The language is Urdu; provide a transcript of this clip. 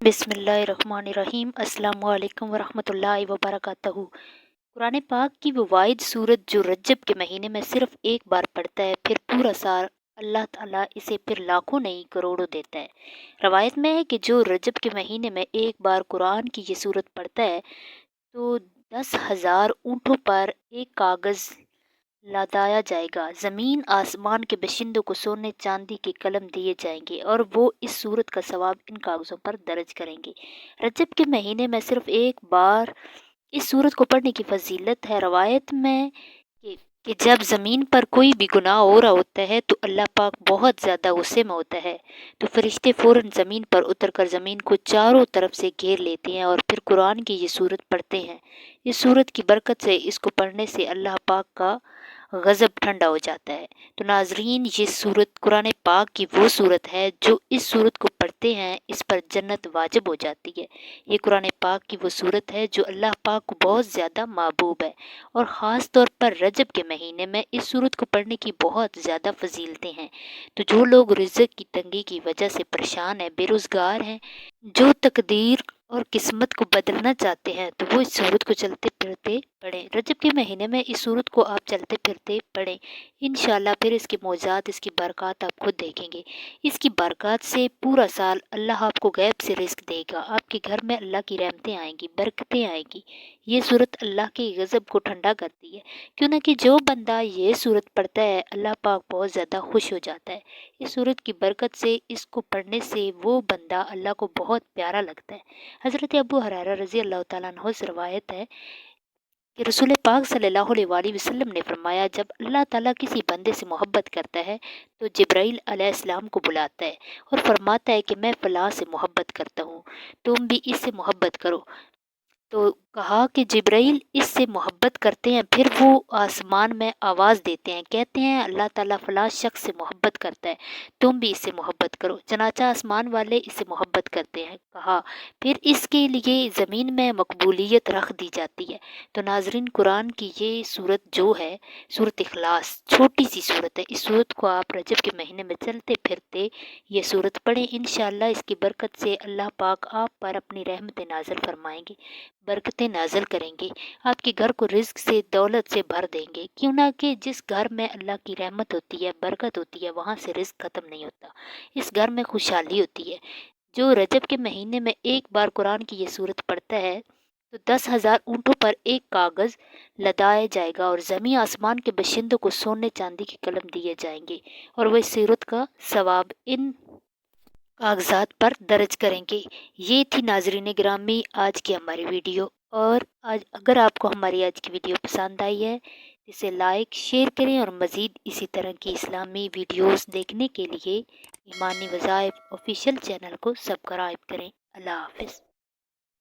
بسم اللہ الرحمن الرحیم۔ السلام علیکم ورحمۃ اللہ وبرکاتہ۔ قرآن پاک کی وہ واحد صورت جو رجب کے مہینے میں صرف ایک بار پڑھتا ہے، پھر پورا سال اللہ تعالیٰ اسے پھر لاکھوں نہیں کروڑوں دیتا ہے۔ روایت میں ہے کہ جو رجب کے مہینے میں ایک بار قرآن کی یہ صورت پڑھتا ہے تو 10,000 اونٹوں پر ایک کاغذ لادایا جائے گا، زمین آسمان کے باشندوں کو سونے چاندی کے قلم دیے جائیں گے اور وہ اس صورت کا ثواب ان کاغذوں پر درج کریں گے۔ رجب کے مہینے میں صرف ایک بار اس صورت کو پڑھنے کی فضیلت ہے۔ روایت میں کہ جب زمین پر کوئی بھی گناہ ہو رہا ہوتا ہے تو اللہ پاک بہت زیادہ غصے میں ہوتا ہے، تو فرشتے فوراً زمین پر اتر کر زمین کو چاروں طرف سے گھیر لیتے ہیں اور پھر قرآن کی یہ صورت پڑھتے ہیں۔ اس صورت کی برکت سے اس کو پڑھنے سے اللہ پاک کا غضب ٹھنڈا ہو جاتا ہے۔ تو ناظرین، یہ صورت قرآن پاک کی وہ صورت ہے جو اس صورت کو پڑھتے ہیں اس پر جنت واجب ہو جاتی ہے۔ یہ قرآن پاک کی وہ صورت ہے جو اللہ پاک کو بہت زیادہ محبوب ہے، اور خاص طور پر رجب کے مہینے میں اس صورت کو پڑھنے کی بہت زیادہ فضیلتیں ہیں۔ تو جو لوگ رزق کی تنگی کی وجہ سے پریشان ہیں، بے روزگار ہیں، جو تقدیر اور قسمت کو بدلنا چاہتے ہیں، تو وہ اس صورت کو چلتے پھرتے پڑھیں۔ رجب کے مہینے میں اس صورت کو آپ چلتے پھرتے پڑھیں، انشاءاللہ پھر اس کے معجزات، اس کی برکات آپ خود دیکھیں گے۔ اس کی برکات سے پورا سال اللہ آپ کو غیب سے رزق دے گا، آپ کے گھر میں اللہ کی رحمتیں آئیں گی، برکتیں آئیں گی۔ یہ صورت اللہ کے غضب کو ٹھنڈا کرتی ہے، کیوں نہ کہ جو بندہ یہ صورت پڑھتا ہے اللہ پاک بہت زیادہ خوش ہو جاتا ہے۔ اس صورت کی برکت سے، اس کو پڑھنے سے وہ بندہ اللہ کو بہت پیارا لگتا ہے۔ حضرت ابو ہریرہ رضی اللہ تعالیٰ عنہ سے روایت ہے کہ رسول پاک صلی اللہ علیہ وآلہ وسلم نے فرمایا، جب اللہ تعالیٰ کسی بندے سے محبت کرتا ہے تو جبرائیل علیہ السلام کو بلاتا ہے اور فرماتا ہے کہ میں فلاں سے محبت کرتا ہوں، تم بھی اس سے محبت کرو۔ تو کہا کہ جبرائیل اس سے محبت کرتے ہیں، پھر وہ آسمان میں آواز دیتے ہیں، کہتے ہیں اللہ تعالیٰ فلاں شخص سے محبت کرتا ہے، تم بھی اس سے محبت کرو۔ چنانچہ آسمان والے اس سے محبت کرتے ہیں، کہا پھر اس کے لیے زمین میں مقبولیت رکھ دی جاتی ہے۔ تو ناظرین، قرآن کی یہ صورت جو ہے، صورت اخلاص، چھوٹی سی صورت ہے، اس صورت کو آپ رجب کے مہینے میں چلتے پھرتے یہ صورت پڑھیں، انشاءاللہ اس کی برکت سے اللہ پاک آپ پر اپنی رحمت نازل فرمائیں گے، برکتیں نازل کریں گے، آپ کے گھر کو رزق سے، دولت سے بھر دیں گے، کیوں نہ کہ جس گھر میں اللہ کی رحمت ہوتی ہے، برکت ہوتی ہے، وہاں سے رزق ختم نہیں ہوتا، اس گھر میں خوشحالی ہوتی ہے۔ جو رجب کے مہینے میں ایک بار قرآن کی یہ صورت پڑھتا ہے تو 10,000 اونٹوں پر ایک کاغذ لدایا جائے گا اور زمین آسمان کے باشندوں کو سونے چاندی کے قلم دیے جائیں گے، اور وہ اس صورت کا ثواب ان کاغذات پر درج کریں گے۔ یہ تھی ناظرین گرامی آج کی ہماری ویڈیو، اور اگر آپ کو ہماری آج کی ویڈیو پسند آئی ہے اسے لائک شیئر کریں، اور مزید اسی طرح کی اسلامی ویڈیوز دیکھنے کے لیے ایمانی وظائف آفیشیل چینل کو سبسکرائب کریں۔ اللہ حافظ۔